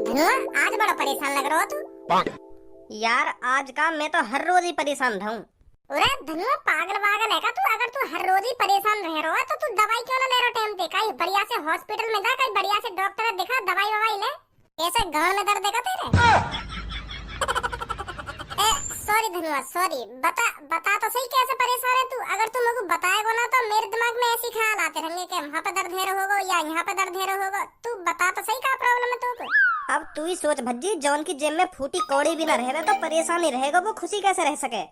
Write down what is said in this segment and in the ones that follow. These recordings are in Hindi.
धनुआ आज बड़ा परेशान लग रहा हो तू। यार आज का मैं तो हर रोज ही परेशान रहूं। अरे धनुआ पागल वागल है का तू? अगर तू हर रोज ही परेशान रह रहा है तो तू दवाई क्यों ना ले रहा टाइम पे? कहीं बढ़िया से हॉस्पिटल में जा, कहीं बढ़िया से डॉक्टर दिखा, दवाई ववाई ले। ऐसे गांड में दर्द है का तेरे? सॉरी धनुआ सॉरी, बता तो सही कैसे परेशान है तू? अगर तू मुझे बताएगा ना तो मेरे दिमाग में ऐसे ख्याल आते रहेंगे कि वहाँ पे दर्द है होगा या यहाँ पे दर्द है होगा। तू बता तो सही क्या प्रॉब्लम है तुमको? अब तू ही सोच भज्जी, जौन की जेब में फूटी कौड़ी भी न रहे तो परेशानी रहेगा, वो खुशी कैसे रह सके?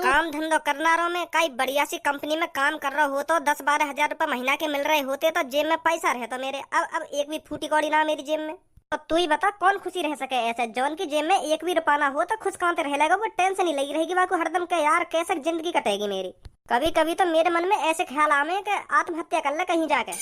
काम धंधो करना रहो में कई बढ़िया सी कंपनी में काम कर रहा हो तो 10-12 हजार रूपए महीना के मिल रहे होते तो जेब में पैसा रहे तो मेरे। अब एक भी फूटी कौड़ी ना मेरी जेब में, तो तू ही बता कौन खुशी रह सके ऐसे? जौन की जेब में एक भी रुपया ना हो तो खुश कहाँ रह लेगा? वो टेंशन ही लगी रहेगी वाको हरदम के यार कैसे जिंदगी कटेगी मेरी। कभी कभी तो मेरे मन में ऐसे ख्याल आवे कि आत्महत्या कर ले कहीं जाके।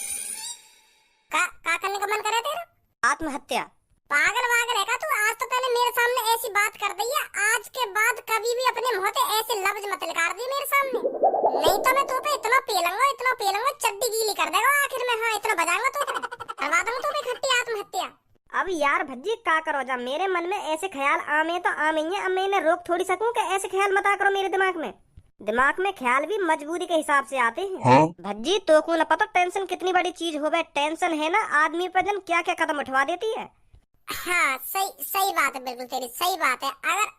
का करने का मन करे तेरा? आत्महत्या? पागल वागल है का तू? आज तो पहले मेरे सामने ऐसी बात कर दी है, आज के बाद कभी भी अपने मुंह से ऐसे लफ्ज मत निकाल दी मेरे सामने, नहीं तो मैं तो पे इतना पेलूंगा चड्डी गीली कर देगा आखिर में। हाँ इतना बजाऊंगा तो करवा दूंगा तो पे खट्टी आत्महत्या। अब यार भज्जी क्या करो, जब मेरे मन में ऐसे ख्याल आमे तो आमे ही। अब मैं इन्हें रोक थोड़ी सकूं कि ऐसे ख्याल मत करो मेरे दिमाग में। दिमाग में ख्याल भी मजबूरी के हिसाब से आते हैं। हाँ? भज्जी तो को न पता टेंशन कितनी बड़ी चीज हो। टेंशन है ना आदमी पर जन क्या क्या कदम उठवा देती है। हाँ सही बात है, बिल्कुल तेरी सही बात है।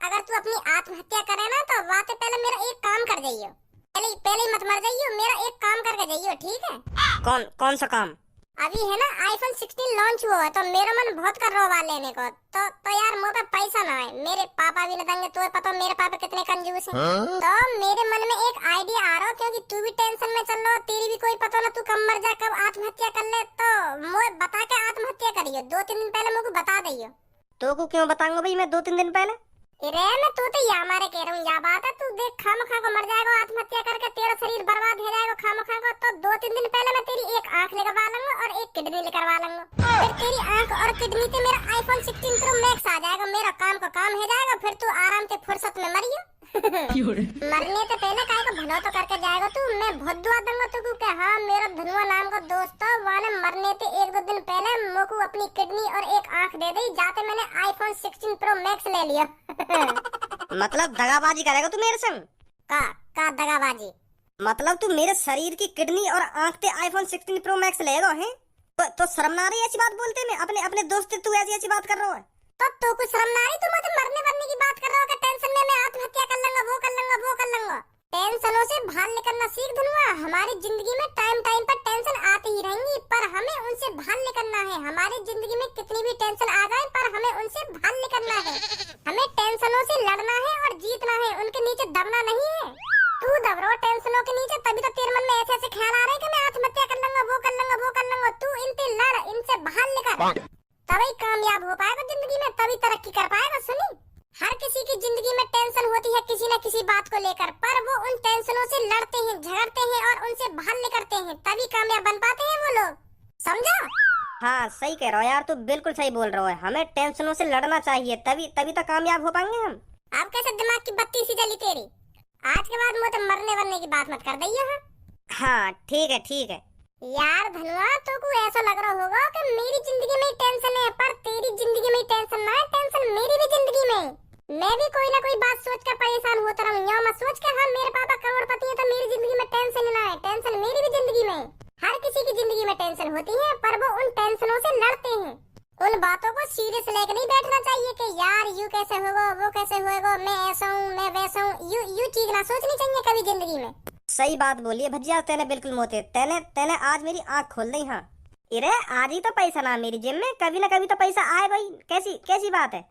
अगर तू अपनी आत्महत्या करे ना तो वाते पहले मेरा एक काम कर जाइयो, पहले मत मर जाइयो, मेरा एक काम करके जाइयो, ठीक है? कौन सा काम? अभी है ना आईफोन 16 लॉन्च हुआ है तो मेरा मन बहुत कर रहा है लेने को। तो यार मुझे पे पैसा ना है, मेरे पापा भी न देंगे। तो पता मेरे पापा कितने कंजूस हैं। तो मेरे मन में एक आइडिया आ रहा है, क्योंकि तू भी टेंशन में चल रहा हो, तेरी भी कोई पता ना, तू कब मर जा कब आत्महत्या कर ले। तो मुझे बता के आत्महत्या करियो, 2-3 दिन पहले मुझे बता दियो। तो को क्यों बताऊंगा भाई मैं 2-3 दिन पहले? अरे मैं तो या मारे कह रहा हूँ, या बात है तू देख खामखा को मर जाएगा आत्महत्या करके, तेरा शरीर बर्बाद हो जाएगा खामखा को। तो 2-3 दिन पहले मैं तेरी एक आंख लगवा लूंगा और एक किडनी निकलवा लूंगा। फिर तेरी आंख और किडनी से मेरा आईफोन 16 प्रो मैक्स आ जाएगा, मेरा काम का काम हो जाएगा। फिर तू आराम से फुर्सत में मरियो। मरने से पहले काय को भनो तो करके जाएगा तू। मैं बहुत दुआ दूंगा तुझको कि हाँ मेरा धनुआ नाम का दोस्त तो वाने मरने से 1-2 दिन पहले मोको अपनी किडनी और एक आंख दे दी, जाते मैंने आईफोन 16 प्रो मैक्स ले लिया। मतलब दगाबाजी करेगा तू मेरे संग? का दगाबाजी? मतलब तू मेरे शरीर की किडनी और आंख से आईफोन 16 प्रो मैक्स लेगा है? तो शर्म ना रही ऐसी बात बोलते में? अपने दोस्त से तू ऐसी बात कर रहा है? तो कुछ शर्म ना रही? तू मुझे मरने की बात कर रहा हो कि टेंशन में मैं आत्महत्या कर लूंगा, वो कर लूंगा। टेंशनों से बाहर निकलना सीख धनुआ। हमारी जिंदगी में टाइम पर टेंशन आती ही रहेंगी, पर हमें उनसे बाहर निकलना है। हमारी जिंदगी में कितनी भी टेंशन आ जाए पर हमें उनसे बाहर निकलना है। हमें टेंशनों से लड़ना है और जीतना है, उनके नीचे दबना नहीं है। तू दब रहा टेंशनों के नीचे, तभी तो तेरे मन में ऐसे ख्याल आ रहे हैं कि मैं आत्महत्या कर लूंगा, वो कर लूंगा। तू इनसे लड़, इनसे बाहर निकल, तभी कामयाब हो पाएगा जिंदगी में, तभी तरक्की कर पाएगा। सुनी, हर किसी की जिंदगी में टेंशन होती है किसी न किसी बात को लेकर, पर वो उन टेंशनों से लड़ते हैं, झगड़ते हैं और उनसे बाहर निकलते हैं, तभी कामयाब बन पाते हैं वो लोग। समझा? हाँ सही कह रहा हो यार, तू बिल्कुल सही बोल रहा है। हमें टेंशनों से लड़ना चाहिए, तभी तो कामयाब हो पाएंगे हम। अब कैसे दिमाग की बत्ती सी जली तेरी? आज के बाद मुझे मरने की बात मत कर दइयो। हाँ ठीक है। यार धनुआ तो को ऐसा लग रहा होगा कि मेरी जिंदगी में टेंशन है, पर तेरी जिंदगी में टेंशन ना है, टेंशन मेरी भी जिंदगी में। मैं भी कोई ना कोई बात सोच कर परेशान होता रहूं। यहाँ मत सोच के हाँ मेरे पापा करोड़पति है तो मेरी जिंदगी में टेंशन ना है। टेंशन मेरी भी जिंदगी में। हर किसी की जिंदगी में टेंशन होती है, पर वो उन टेंशनों से लड़ते हैं। उन बातों को सीरियस लेकर नहीं बैठना चाहिए कि यार यू कैसे होगा, वो कैसे होगा, मैं ऐसा हूँ, मैं वैसा हूँ। यू चीज ना सोचनी चाहिए कभी जिंदगी में। सही बात बोली है भजिया, तेने बिल्कुल मोते। तेने आज मेरी आंख खोल दी। हाँ इरे आज ही तो पैसा ना मेरी जेब में, कभी ना कभी तो पैसा आए भाई। कैसी बात है?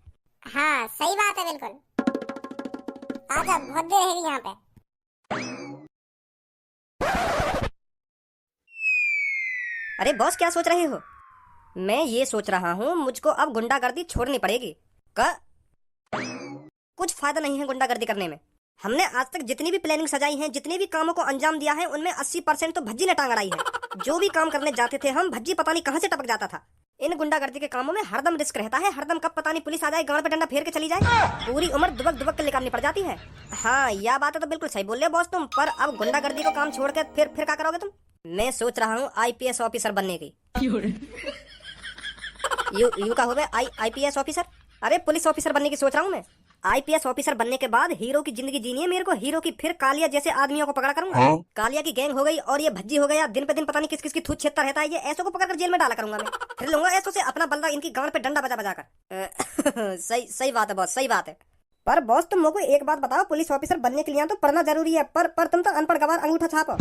हाँ सही बात है बिल्कुल। आजा, बहुत देर रहेगी यहाँ पे। अरे बॉस क्या सोच रहे हो? मैं ये सोच रहा हूँ मुझको अब गुंडागर्दी छोड़नी पड़ेगी। कुछ फायदा नहीं है गुंडागर्दी करने में। हमने आज तक जितनी भी प्लानिंग सजाई है, जितने भी कामों को अंजाम दिया है, उनमें 80% तो भज्जी ने टांग अड़ाई है। जो भी काम करने जाते थे हम, भज्जी पता नहीं कहाँ से टपक जाता था। इन गुंडागर्दी के कामों में हरदम रिस्क रहता है, हरदम कब पता नहीं पुलिस आ जाए, गांड पे डंडा फेर के चली जाए, पूरी उम्र दुबक के निकालनी पड़ जाती है। हाँ यह बात है तो बिल्कुल सही बोल रहे हो बॉस तुम। पर अब गुंडागर्दी को काम छोड़ के फिर क्या करोगे तुम? मैं सोच रहा हूँ IPS ऑफिसर बनने की। यू का हो गए आईपीएस ऑफिसर। अरे पुलिस ऑफिसर बनने की सोच रहा हूँ मैं। आईपीएस ऑफिसर बनने के बाद हीरो की जिंदगी जीनी है मेरे को। हीरो की फिर कालिया जैसे आदमियों को पकड़ा करूंगा। हाँ? कालिया की गैंग हो गई और ये भज्जी हो गया। दिन पे दिन पता नहीं किस किस की थूत छेदता रहता है। ये ऐसो को पकड़कर जेल में डाला करूंगा मैं। फिर लूंगा ऐसो से अपना बल्ला इनकी गांड पे डंडा बजा बजा कर। सही सही बात है बॉस, सही बात है। पर बॉस तुम मुझको एक बात बताओ, पुलिस ऑफिसर बनने के लिए तो पढ़ना जरूरी है। पर तुम तो अनपढ़ गवार अंगूठा छाप।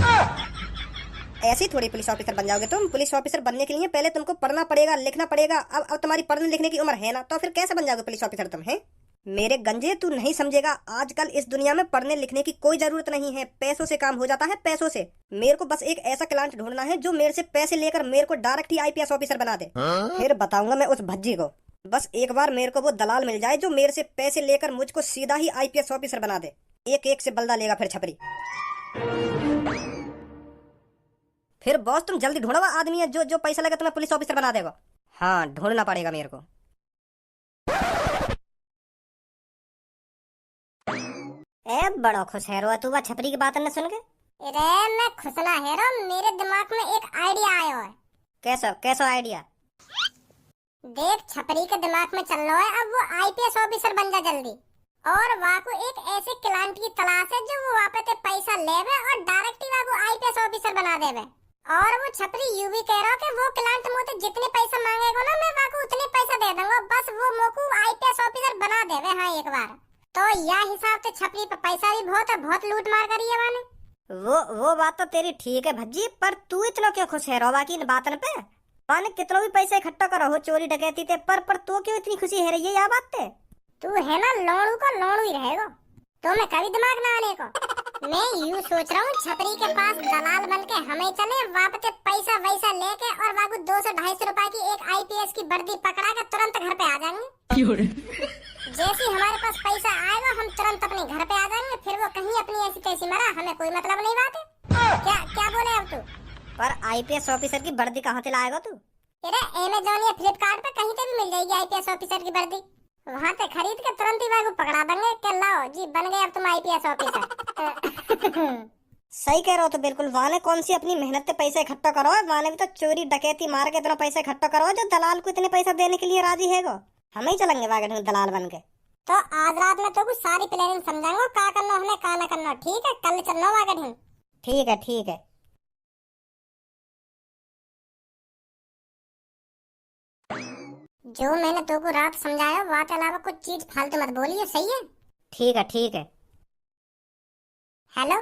ऐसे ही थोड़ी पुलिस ऑफिसर बन जाओगे तुम। पुलिस ऑफिसर बनने के लिए पहले तुमको पढ़ना पड़ेगा, लिखना पड़ेगा। अब तुम्हारी पढ़ने लिखने की उम्र है ना, तो फिर कैसे बन जाओगे पुलिस ऑफिसर तुम? हैं मेरे गंजे, तू नहीं समझेगा। आजकल इस दुनिया में पढ़ने लिखने की कोई जरूरत नहीं है। पैसों से काम हो जाता है, पैसों से। मेरे को बस एक ऐसा क्लाइंट ढूंढना है जो मेरे से पैसे लेकर मेरे को डायरेक्ट ही आईपीएस ऑफिसर बना दे। फिर बताऊंगा मैं उस भज्जी को। बस एक बार मेरे को वो दलाल मिल जाए जो मेरे से पैसे लेकर मुझको सीधा ही आईपीएस ऑफिसर बना दे। एक एक से बल्दा लेगा फिर छपरी। फिर बॉस तुम जल्दी ढूंढो वो आदमी है जो पैसा लगा तुम्हें पुलिस ऑफिसर बना देगा। हाँ ढूंढना पड़ेगा मेरे को। ए बड़ा खुश है रो तू वो छपरी की बात न सुन के। अरे मैं खुश ना है रो, मेरे दिमाग में एक आइडिया आया है। कैसा आइडिया? देख छपरी के दिमाग में चल रहा है अब वो आईपीएस ऑफिसर बन जा जल्दी। और वहाँ को एक ऐसे क्लाइंट की तलाश है जो वो वहाँ पे ते पैसा लेवे और डायरेक्ट ही वहाँ को आईपीएस ऑफिसर बना देवे। और वो छपरी यू भी कह रहा कि वो क्लाइंट मुझे जितने पैसा मांगेगा ना मैं वहाँ को उतने पैसा दे दूंगा, बस वो मोको आईपीएस ऑफिसर बना देवे। हाँ एक बार तो यह हिसाब से छपरी पे पैसा भी बहुत है, बहुत लूट मार करी है मैंने। वो बात तो तेरी ठीक है भज्जी, पर तू इतना क्यों खुश है रोबा की इन बातन पे? माने कितना भी पैसा इकट्ठा करो हो चोरी डकैती ते, पर तो क्यों इतनी खुशी है रही है या बात ते? तू है ना लोड़ू को लोड़ू ही रहेगा, तो मैं कभी दिमाग ना आने को। मैं यूँ सोच रहा हूँ छपरी के पास दलाल बन के हमें चले, वापस पैसा वैसा लेके और वागू 200-250 रुपए की एक आईपीएस की वर्दी पकड़ा के तुरंत घर पे आ जाएंगे। जैसे हमारे पास पैसा आएगा हम तुरंत अपने घर पे आ जाएंगे। फिर वो कहीं अपनी ऐसी तैसी मरा, हमें कोई मतलब नहीं बात है। क्या क्या बोले अब तू? पर आईपीएस ऑफिसर की वर्दी कहाँ से लाएगा तू? अरे अमेज़न या फ्लिपकार्ट पे कहीं पे भी मिल जाएगी आईपीएस ऑफिसर की वर्दी। वहाँ से खरीद के तुरंत ही वागू पकड़ा देंगे कि लाओ जी बन गए अब तुम आईपीएस ऑफिसर। सही कह रहे हो तो बिल्कुल। वाने कौन सी अपनी मेहनत से पैसा इकट्ठा करो, वाने भी तो चोरी डकैती मार के इतना पैसा इकट्ठा करो जो दलाल को इतने पैसा देने के लिए राजी है गो। हम ही चलेंगे वागे दलाल बन के। तो आज रात में तो कुछ सारी प्लानिंग समझाऊंगा, क्या करना हमने क्या ना करना। ठीक है कल चलना वागे ढूंढ। ठीक है। जो मैंने तो को रात समझाया वहाँ के अलावा कुछ चीज फालतू मत बोलिए, सही है? ठीक है। हेलो,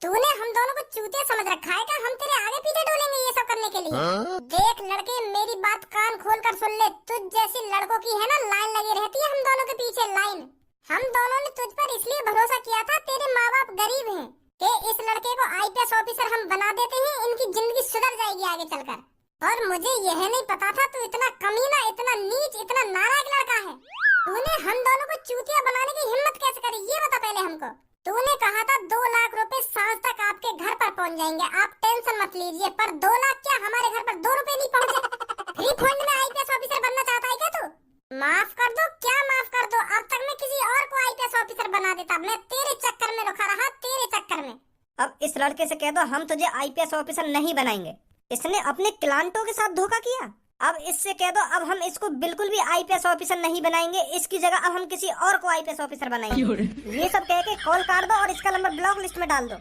तूने हम दोनों को चूतिया समझ रखा है क्या? हम तेरे आगे पीछे डोलेंगे ये सब करने के लिए? देख लड़के मेरी बात कान खोल कर सुन ले। तुझ जैसी लड़कों की है ना लाइन लगी रहती है हम दोनों के पीछे लाइन। हम दोनों ने तुझ पर इसलिए भरोसा किया था, तेरे माँ बाप गरीब हैं, कि इस लड़के को आईपीएस ऑफिसर हम बना देते हैं, इनकी जिंदगी सुधर जाएगी आगे चलकर। और मुझे यह नहीं पता था तू इतना कमीना, इतना नीच, इतना नालायक लड़का है। तूने हम दोनों को चूतिया बनाने की हिम्मत कैसे करी ये बता पहले हमको। तूने कहा था 2 लाख रुपए सांझ तक आपके घर पर पहुंच जाएंगे, आप टेंशन मत लीजिए। पर 2 लाख क्या हमारे घर पर 2 रुपए नहीं पहुंचे। फ्री फंड में आईपीएस ऑफिसर बनना चाहता है क्या तू? माफ कर दो, क्या माफ कर दो? अब तक मैं किसी और को आईपीएस ऑफिसर बना देता। मैं तेरे चक्कर में रुका रहा, तेरे चक्कर में। अब इस लड़के से कह दो हम तुझे आईपीएस ऑफिसर नहीं बनाएंगे। इसने अपने क्लाइंटों के साथ धोखा किया। अब इससे कह दो अब हम इसको बिल्कुल भी आईपीएस ऑफिसर नहीं बनाएंगे। इसकी जगह अब हम किसी और को आईपीएस ऑफिसर बनाएंगे। ये सब कह के कॉल काट दो और इसका नंबर ब्लॉक लिस्ट में डाल दो।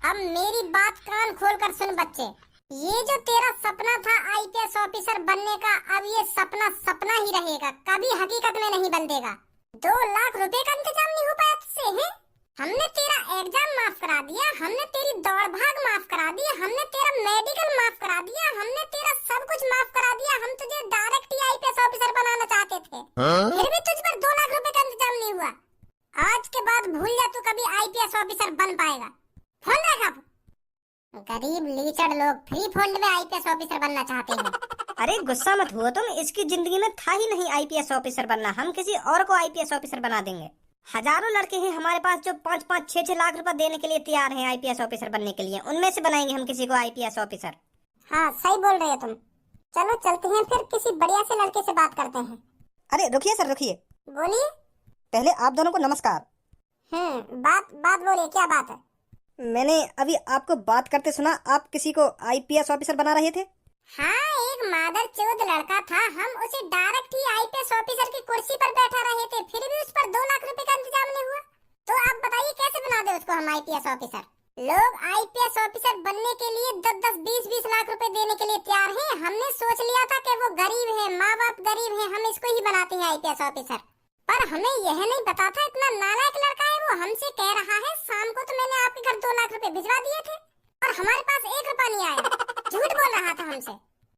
अब मेरी बात कान खोल कर सुन बच्चे, ये जो तेरा सपना था आईपीएस ऑफिसर बनने का, अब ये सपना सपना ही रहेगा, कभी हकीकत में नहीं बदलेगा। 2 लाख रुपए का इंतजाम नहीं हो पाया तुझसे है? हमने तेरा एग्जाम माफ करा दिया, हमने तेरी दौड़ भाग माफ करा दी, हमने तेरा मेडिकल माफ करा दिया, हमने तेरा सब कुछ माफ करा दिया। हम तुझे डायरेक्ट ही आईपीएस ऑफिसर बनाना चाहते थे, फिर भी तुझ पर 2 लाख रुपए का इंतजाम नहीं हुआ। आज के बाद भूल जा तू कभी आईपीएस ऑफिसर बन पाएगा। फोन रख अब। गरीब लीचड़ लोग फ्री फंड में आईपीएस ऑफिसर बनना चाहते हैं। अरे गुस्सा मत हुआ तुम, इसकी जिंदगी में था ही नहीं आईपीएस ऑफिसर बनना। हम किसी और को आईपीएस ऑफिसर बना देंगे। हजारों लड़के हैं हमारे पास जो 5-5, 6-6 लाख रुपए देने के लिए तैयार हैं आईपीएस ऑफिसर बनने के लिए। उनमें से बनाएंगे हम किसी को आईपीएस ऑफिसर। हाँ सही बोल रहे हो तुम। चलो चलते हैं फिर किसी बढ़िया से लड़के से बात करते हैं। अरे रुकिए सर रुकिए। बोलिए। पहले आप दोनों को नमस्कार। बात बोलिए, क्या बात है? मैंने अभी आपको बात करते सुना, आप किसी को आईपीएस ऑफिसर बना रहे थे। हाँ, एक मादर चौध लड़का था, हम उसे डायरेक्ट ही आईपीएस ऑफिसर की कुर्सी पर बैठा रहे थे, फिर भी उस पर 2 लाख रुपए का इंतजाम नहीं हुआ। तो आप बताइए कैसे बना दे उसको हम आईपीएस ऑफिसर। लोग आईपीएस ऑफिसर बनने के लिए 10-10, 20-20 लाख रुपए देने के लिए तैयार हैं। हमने सोच लिया था कि वो गरीब है, माँ बाप गरीब है, हम इसको ही बनाते हैं आईपीएस ऑफिसर। पर हमें यह नहीं पता था इतना नालायक लड़का है वो। हमसे कह रहा है शाम को तो मैंने आपके घर 2 लाख रुपए भिजवा दिए थे और हमारे पास 1 रुपया नहीं आया। झूठ बोल रहा था हमसे।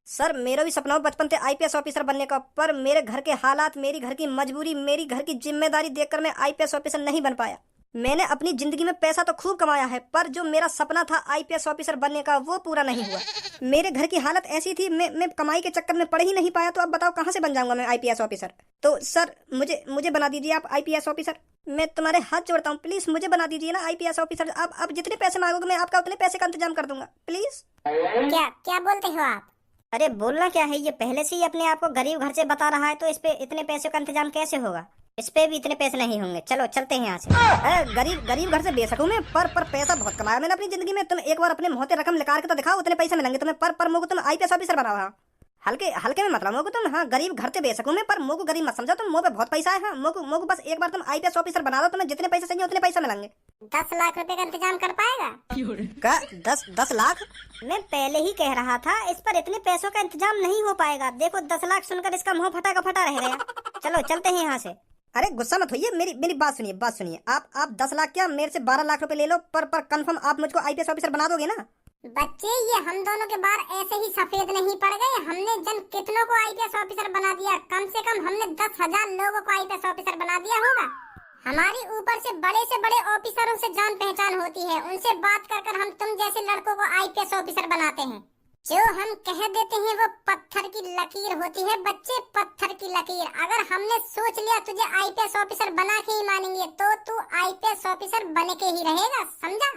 सर मेरा भी सपना बचपन से आईपीएस ऑफिसर बनने का, पर मेरे घर के हालात, मेरी घर की मजबूरी, मेरी घर की जिम्मेदारी देखकर मैं आईपीएस ऑफिसर नहीं बन पाया। मैंने अपनी जिंदगी में पैसा तो खूब कमाया है, पर जो मेरा सपना था आईपीएस ऑफिसर बनने का वो पूरा नहीं हुआ। मेरे घर की हालत ऐसी थी, मैं कमाई के चक्कर में पढ़ ही नहीं पाया, तो अब बताओ कहाँ से बन जाऊंगा मैं आईपीएस ऑफिसर। तो सर मुझे बना दीजिए आप आईपीएस ऑफिसर। मैं तुम्हारे हाथ जोड़ता हूँ, प्लीज मुझे बना दीजिए ना आईपीएस ऑफिसर। आप जितने पैसे मांगोगे मैं आपका उतने पैसे का इंतजाम कर दूंगा, प्लीज। क्या क्या बोलते हो आप? अरे बोलना क्या है, ये पहले से ही अपने आप को गरीब घर से बता रहा है, तो इस पे इतने पैसे का इंतजाम कैसे होगा? इस पे भी इतने पैसे नहीं होंगे। चलो चलते हैं यहाँ से। अरे गरीब घर से बेशक हूँ मैं, पर पैसा बहुत कमाया मैंने अपनी जिंदगी में। तुम एक बार अपने मुंह से रकम निकाल के तो दिखाओ, उतने पैसे मिलेंगे तुम्हें। पर मुझको तुम आईपीएस ऑफिसर बनाओ। हाँ, हल्के में मतलब मुझको तुम। हाँ, गरीब घर से बेशक हूँ मैं, पर मुझको गरीब मत समझो तुम। मुँह पे बहुत पैसा है। हाँ, मुझको बस एक बार तुम आईपीएस ऑफिसर बना दो, तुम्हें जितने पैसे चाहिए उतने पैसे मिलेंगे। 10 लाख रुपए का इंतजाम कर पाएगा? का 10 लाख? मैं पहले ही कह रहा था इस पर इतने पैसों का इंतजाम नहीं हो पाएगा। देखो 10 लाख सुनकर इसका मुंह फटा का फटा रह गया। चलो चलते हैं यहाँ से। अरे गुस्सा मत होइए, मेरी बात सुनिए। आप 10 लाख क्या मेरे से 12 लाख रुपए ले लो, पर कंफर्म आप मुझको आईपीएस ऑफिसर बना दोगे ना? बच्चे, ये हम दोनों के बार ऐसे ही सफेद नहीं पड़ गए। हमने जन कितनों को आईपीएस ऑफिसर बना दिया। कम से कम हमने 10,000 लोगों को आईपीएस ऑफिसर बना दिया होगा। हमारी ऊपर से बड़े ऑफिसरों से जान पहचान होती है। उनसे बात कर हम तुम जैसे लड़कों को आईपीएस ऑफिसर बनाते हैं। जो हम कह देते हैं वो पत्थर की लकीर होती है बच्चे, पत्थर की लकीर। अगर हमने सोच लिया तुझे आईपीएस ऑफिसर बना के ही मानेंगे, तो तू आईपीएस ऑफिसर बन के ही रहेगा, समझा?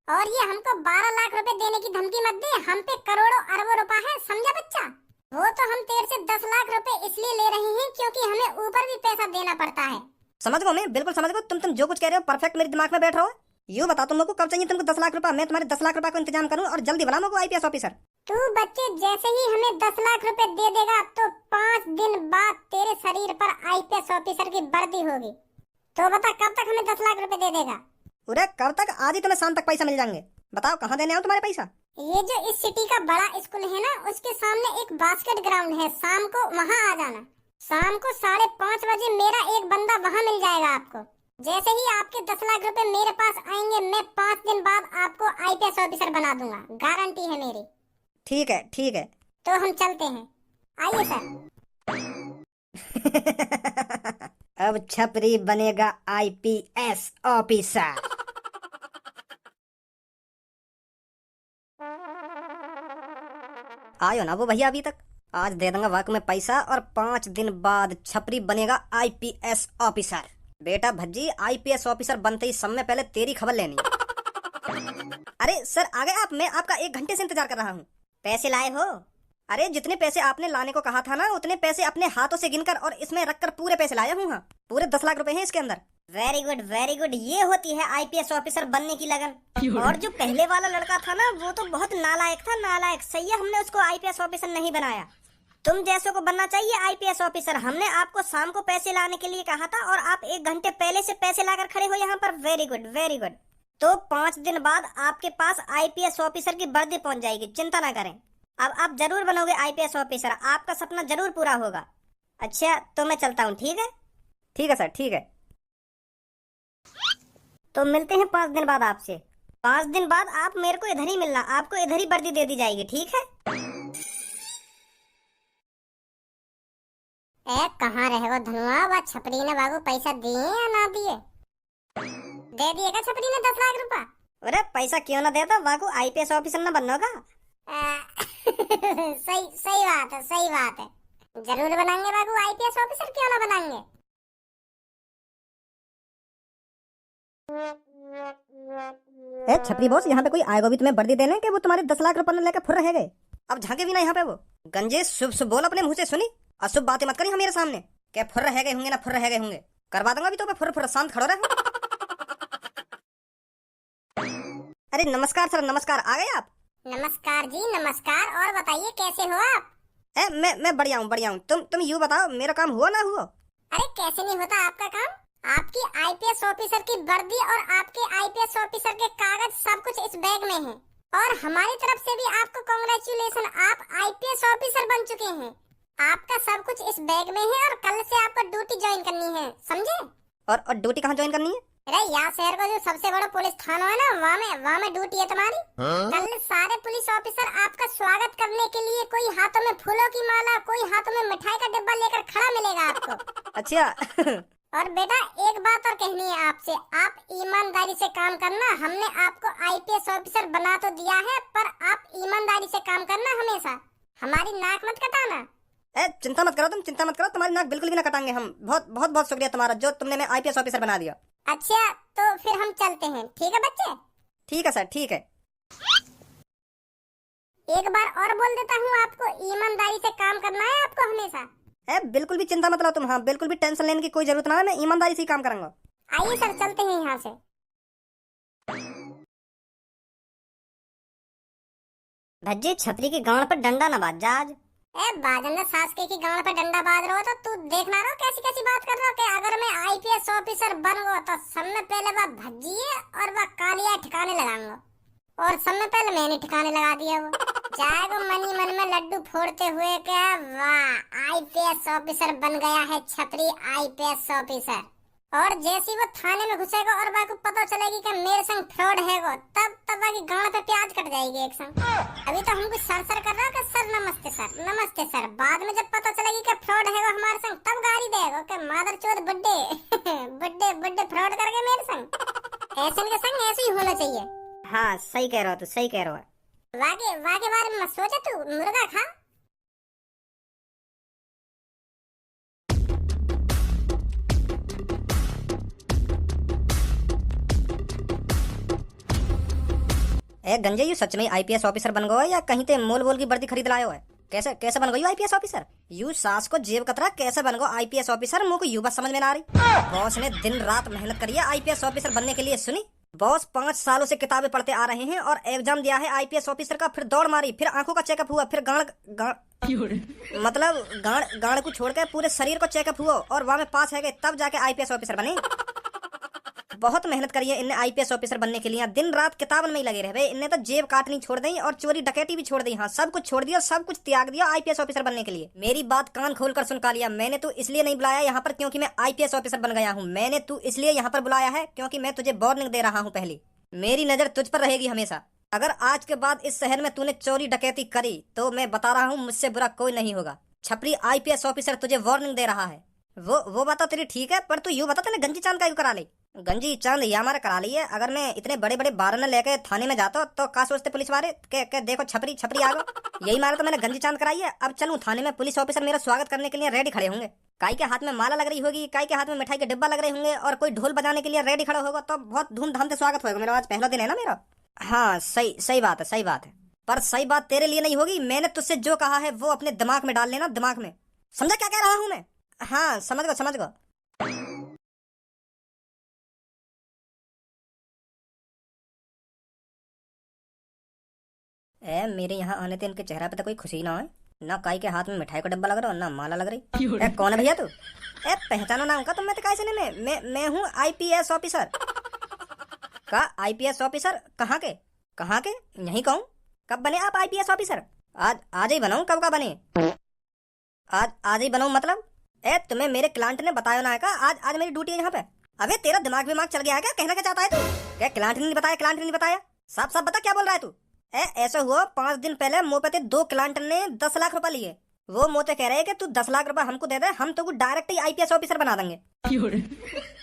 और ये हमको 12 लाख रुपए देने की धमकी मत दे। हम पे करोड़ों अरबों रुपए है, समझा बच्चा? वो तो हम तेरे से 10 लाख रुपए इसलिए ले रहे हैं क्योंकि हमें ऊपर भी पैसा देना पड़ता है। समझ गो, मैं बिल्कुल समझ गो। तुम जो कुछ कह रहे हो परफेक्ट मेरे दिमाग में बैठ रहा हो। यूँ बताओ तुमको कब चाहिए तुमको 10 लाख रुपए? मैं तुम्हारे 10 लाख रुपए को इंतजाम करूँ और जल्दी बना मुझको आईपीएस ऑफिसर। तू बच्चे जैसे ही हमें 10 लाख रुपए दे देगा तो 5 दिन बाद तेरे शरीर पर आईपीएस ऑफिसर की वर्दी होगी। तो बता कब तक हमें 10 लाख रुपए दे देगा? अरे कब तक? आज ही तुम्हें शाम तक पैसा मिल जाएंगे। बताओ कहाँ देने आओ तुम्हारे पैसा? ये जो इस सिटी का बड़ा स्कूल है ना, उसके सामने एक बास्केट ग्राउंड है। शाम को वहाँ आ जाना। शाम को 5:30 बजे मेरा एक बंदा वहाँ मिल जाएगा आपको। जैसे ही आपके 10 लाख रुपए मेरे पास आएंगे, मैं 5 दिन बाद आपको आईपीएस ऑफिसर बना दूंगा, गारंटी है मेरी। ठीक है। तो हम चलते हैं, आइए सर। अब छपरी बनेगा आईपीएस ऑफिसर। आयो ना वो भैया अभी तक। आज दे दूंगा वाक में पैसा और 5 दिन बाद छपरी बनेगा आईपीएस ऑफिसर। बेटा भज्जी, आईपीएस ऑफिसर बनते ही समय पहले तेरी खबर लेनी है। अरे सर आ गए आप? मैं आपका 1 घंटे से इंतजार कर रहा हूँ। पैसे लाए हो? अरे जितने पैसे आपने लाने को कहा था ना, उतने पैसे अपने हाथों से गिनकर और इसमें रखकर पूरे पैसे लाया हूँ। हाँ, पूरे 10 लाख रुपए हैं इसके अंदर। Very good. ये होती है आईपीएस ऑफिसर बनने की लगन। और जो पहले वाला लड़का था ना, वो तो बहुत नालायक था, नालायक। सही है, हमने उसको आईपीएस ऑफिसर नहीं बनाया। तुम जैसों को बनना चाहिए आईपीएस ऑफिसर। हमने आपको शाम को पैसे लाने के लिए कहा था और आप 1 घंटे पहले से पैसे लाकर खड़े हो यहाँ पर। Very good. तो 5 दिन बाद आपके पास आईपीएस ऑफिसर की वर्दी पहुंच जाएगी, चिंता ना करें। अब आप जरूर बनोगे आईपीएस ऑफिसर, आपका सपना जरूर पूरा होगा। अच्छा तो मैं चलता हूँ, ठीक है? ठीक है सर, ठीक है। तो मिलते हैं 5 दिन बाद आपसे। 5 दिन बाद आप मेरे को इधर ही मिलना, आपको इधर ही वर्दी दे दी जाएगी, ठीक है? कहाँ रहे वो धनुआ? वो छपरी ने बाबू पैसा दिए या ना दिए? दे दिएगा छपरी ने 10 लाख रुपया? अरे पैसा क्यों ना देता, वाकू आईपीएस ऑफिसर ना बनना का। सही बात है। जरूर बनाएंगे बाबू आईपीएस ऑफिसर, क्यों ना बनाएंगे। छपरी बॉस, यहाँ पे कोई आएगा भी तुम्हें वर्दी देने के वो तुम्हारे 10 लाख रुपए लेकर फुर रह गए? अब झांके भी ना यहाँ पे वो। गंजे शुभ बोल अपने मुंह से, सुनी अशुभ बातें मत करी मेरे सामने। क्या फुर रह गए होंगे ना फुर रह गए होंगे, करवा दूंगा भी तो फुर शांत खड़ो रहे। अरे नमस्कार सर, नमस्कार। आ गए आप? नमस्कार जी, नमस्कार। और बताइए कैसे हो आप? मैं बढ़िया हूँ। तुम यूँ बताओ, मेरा काम हुआ ना हुआ? अरे कैसे नहीं होता आपका काम? आपकी आईपीएस ऑफिसर की वर्दी और आपके आईपीएस ऑफिसर के कागज सब कुछ इस बैग में है। और हमारी तरफ से भी आपको कांग्रेचुलेशन, आप आईपीएस ऑफिसर बन चुके हैं। आपका सब कुछ इस बैग में है और कल से आपको ड्यूटी ज्वाइन करनी है, समझे? और ड्यूटी कहाँ ज्वाइन करनी है? अरे यहाँ शहर का जो सबसे बड़ा पुलिस थाना है ना, वहाँ में ड्यूटी है तुम्हारी। कल सारे पुलिस ऑफिसर आपका स्वागत करने के लिए कोई हाथों में फूलों की माला, कोई हाथों में मिठाई का डिब्बा लेकर खड़ा मिलेगा आपको। अच्छा। और बेटा एक बात और कहनी है आपसे, आप ईमानदारी से काम करना। हमने आपको आईपीएस ऑफिसर बना तो दिया है, पर आप ईमानदारी से काम करना हमेशा। हमारी नाक मत कटाना। चिंता मत करो, तुम चिंता मत करो, तुम्हारी नाक बिल्कुल भी ना कटाएंगे हम। बहुत बहुत बहुत शुक्रिया तुम्हारा, जो तुमने मैं आईपीएस ऑफिसर बना दिया। अच्छा तो फिर हम चलते हैं, ठीक है बच्चे? ठीक है सर, ठीक है। एक बार और बोल देता हूँ आपको, ईमानदारी से काम करना है आपको हमेशा। बिल्कुल भी चिंता मत लो तुम। हाँ, बिल्कुल भी टेंशन लेने की कोई जरूरत ना है, मैं ईमानदारी से ही काम करूंगा। आइए सर, चलते हैं यहाँ से। भज्जी, छतरी की गांड पर डंडा न बाज जा आज। बाजंदा सास के गांड पे डंडा बाज रहो तो तू देखना रहो कैसी कैसी बात कर रहा हो कि अगर मैं आईपीएस ऑफिसर बन गो तो सब में पहले वह भज्जिए और वह कालिया ठिकाने लगाऊंगा। और सब में पहले मैंने ठिकाने लगा दिया। वो जाएगा मनी मन में लड्डू फोड़ते हुए क्या, वाह आईपीएस ऑफिसर बन गया है छपरी आईपीएस ऑफिसर। और जैसे वो थाने में घुसेगा और वह को पता चलेगी कि मेरे संग फ्रॉड है वो, तब वह की गांड पे प्याज कट जाएगी एक संग। अभी तो हमको सर कर रहा है कि सर नमस्ते सर, नमस्ते सर। बाद में जब पता चलेगी कि फ्रॉड है वो हमारे संग, तब गाली देगा कि मादर चोद बुड्ढे बुड्ढे बुड्ढे फ्रॉड कर गए मेरे संग। ऐसे के संग ऐसे ही होना चाहिए। हाँ सही कह रहे हो, तू सही कह रहे हो। वाके बारे में मत सोचे, तू मुर्गा खा। गंजे, यू सच में आईपीएस ऑफिसर बन गयो या कहीं ते मोल की वर्दी खरीद लायो है? कैसे कैसे बन गई आईपीएस ऑफिसर? यू सास को जेब कतरा कैसे बन गो आईपीएस ऑफिसर? मुझको यू बात समझ में ना आ रही। बॉस ने दिन रात मेहनत करी है आईपीएस ऑफिसर बनने के लिए। सुनी, बॉस 5 सालों से किताबें पढ़ते आ रहे हैं और एग्जाम दिया है आईपीएस ऑफिसर का, फिर दौड़ मारी, फिर आंखों का चेकअप हुआ, फिर गाड़ को छोड़ के पूरे शरीर को चेकअप हुआ और वहां में पास है गए, तब जाके आईपीएस ऑफिसर बने। बहुत मेहनत करी है इनने आईपीएस ऑफिसर बनने के लिए। दिन रात किताबन में ही लगे रहे। इनने तो जेब काटनी छोड़ दी और चोरी डकैती भी छोड़ दी। हाँ, सब कुछ छोड़ दिया, सब कुछ त्याग दिया आईपीएस ऑफिसर बनने के लिए। मेरी बात कान खोलकर सुन कालिया, मैंने तू इसलिए नहीं बुलाया यहाँ पर क्योंकि मैं आईपीएस ऑफिसर बन गया हूँ। मैंने तू इसलिए यहाँ पर बुलाया है क्योंकि मैं तुझे वार्निंग दे रहा हूँ। पहली, मेरी नजर तुझ पर रहेगी हमेशा। अगर आज के बाद इस शहर में तूने चोरी डकैती करी तो मैं बता रहा हूँ, मुझसे बुरा कोई नहीं होगा। छपरी आईपीएस ऑफिसर तुझे वार्निंग दे रहा है। वो बात तो तेरी ठीक है, पर तू यूँ बता, तूने गंजी चांद का करा ली? गंजी चांद या हमारा करा ली है। अगर मैं इतने बड़े बड़े बारन लेके थाने में जाता तो का सोचते पुलिस वाले के देखो छपरी छपरी आ गो। यही मारा तो मैंने गंजी चांद कराई है। अब चलूं थाने में, पुलिस ऑफिसर मेरा स्वागत करने के लिए रेडी खड़े होंगे। काई के हाथ में माला लग रही होगी, काई के हाथ में मिठाई के डिब्बा लग रहे होंगे और कोई ढोल बजाने के लिए रेडी खड़ा होगा, तो बहुत धूमधाम से स्वागत होगा मेरा। आज पहला दिन है ना मेरा। हाँ सही बात है, सही बात है। पर सही बात तेरे लिए नहीं होगी। मैंने तुझसे जो कहा है वो अपने दिमाग में डाल लेना, दिमाग में। समझा क्या कह रहा हूँ मैं? हाँ समझ गो। मेरे यहाँ आने थे इनके चेहरा पे तो कोई खुशी ना है। ना काई के हाथ में मिठाई का डब्बा लग रहा है, ना माला लग रही। कौन है भैया तू? पहचाना ना उनका? तुम मैं तो कैसे नहीं? मैं हूँ आईपीएस ऑफिसर। का आईपीएस ऑफिसर? कहाँ के? यहीं कहूँ। कब बने आप आईपीएस ऑफिसर? आज ही बनाऊँ? कब का बने? आज ही बनाऊँ मतलब? तुम्हें मेरे क्लाइंट ने बताया ना है का आज मेरी ड्यूटी है यहाँ पे? अबे तेरा दिमाग चल गया है क्या? कहना क्या चाहता है तू? क्या क्लाइंट ने नहीं बताया? साफ बता क्या बोल रहा है तू? ऐसा हुआ 5 दिन पहले मुँह पे 2 क्लाइंट ने 10 लाख रुपए लिए। वो मुझे कह रहे हैं कि तू 10 लाख रुपए हमको दे दे, हम तो डायरेक्ट ही आईपीएस ऑफिसर बना देंगे।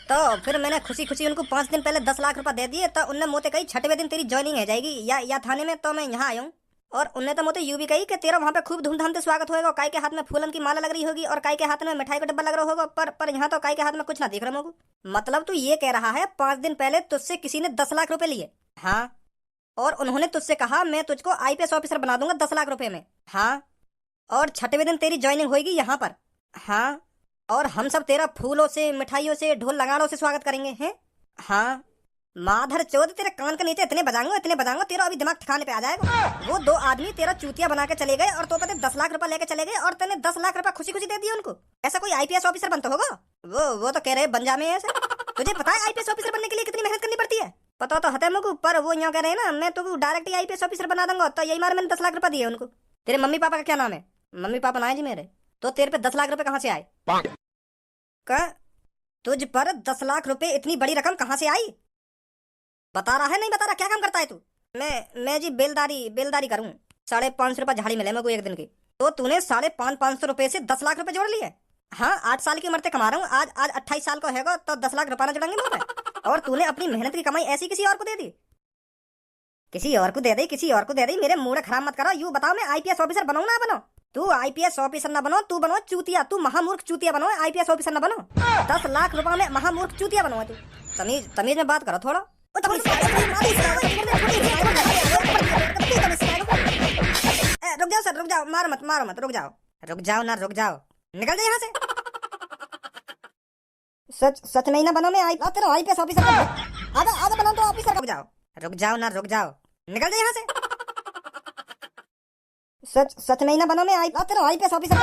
तो फिर मैंने खुशी उनको 5 दिन पहले 10 लाख रुपए दे दिए। तो उनने मुझे कही 6वें दिन तेरी ज्वाइनिंग हो जाएगी या थाने में। तो मैं यहाँ आया हूँ और उनने तो मुझे यूं भी कही कि तेरा वहाँ पे खूब धूमधाम से स्वागत होगा। काई के हाथ में फूलन की माला लग रही होगी और काई के हाथ में मिठाई का डब्बा लग रहा होगा। पर यहाँ तो काई के हाथ में कुछ ना दिख रहा होगा। मतलब तू ये कह रहा है 5 दिन पहले तुझसे किसी ने 10 लाख रुपए लिए? हाँ, और उन्होंने तुझसे कहा मैं तुझको आईपीएस ऑफिसर बना दूंगा 10 लाख रुपए में। हाँ, और 6वें दिन तेरी ज्वाइनिंग होगी यहाँ पर। हाँ, और हम सब तेरा फूलों से, मिठाइयों से, ढोल लगाड़ों से स्वागत करेंगे हैं। हाँ, माधर चौध तेरे कान के नीचे इतने बजाऊंगा तेरा अभी दिमाग ठिकाने पे आ जाएगा। वो 2 आदमी तेरा चूतिया बना के चले गए और तो पता 10 लाख रुपए लेके चले गए और तूने 10 लाख रुपए खुशी खुशी दे दिए उनको। ऐसा कोई आईपीएस ऑफिसर बनता होगा? वो तो कह रहे बन में ऐसे। तुझे पता है आईपीएस ऑफिसर बनने के लिए कितनी मेहनत करनी पड़ती है? पता तो हते मुझको, पर वो यहाँ कह रहे हैं ना मैं तो डायरेक्ट ही आईपीएस ऑफिसर बना दूंगा। तो यही मार मैंने 10 लाख रुपए दिए उनको। तेरे मम्मी पापा का क्या नाम है? मम्मी पापा ना है जी मेरे। तो तेरे पे 10 लाख रुपए कहाँ से आए? तुझ पर 10 लाख रुपए इतनी बड़ी रकम कहाँ से आई? बता रहा है नहीं बता रहा? क्या काम करता है तू? मैं जी बेलदारी करूं। 550 रुपए झाड़ी मिले मेरे को एक दिन की। तो तूने 550 रुपए से 10 लाख रुपए जोड़ लिए? हाँ, 8 साल की उम्र से कमा रहा हूँ। आज 28 साल का होगा तो 10 लाख रुपए ना जुड़ेंगे मुझे। और तूने अपनी मेहनत की कमाई ऐसी किसी और को दे दी? किसी और को दे दी। मेरे मूड खराब मत करो। यूं बताओ मैं आईपीएस ऑफिसर बनाऊं ना बनो? तू आईपीएस ऑफिसर ना बनो, तू बनो चूतिया। तू महामूर्ख चूतिया बनो, आईपीएस ऑफिसर ना बनो। 10 लाख रुपए में महामूर्ख चूतिया बनो तू। तमीज में बात करो थोड़ा। रुक जाओ सर, रुक जाओ, मारो मत, रुक जाओ, निकल जाओ यहाँ से। सच नहीं ना बनो मैं आईपीएस ऑफिसर। आधा बनो तो ऑफिसर। रुक जाओ, निकल जाओ यहाँ से। सच नहीं ना बनो मैं आईपीएस ऑफिसर।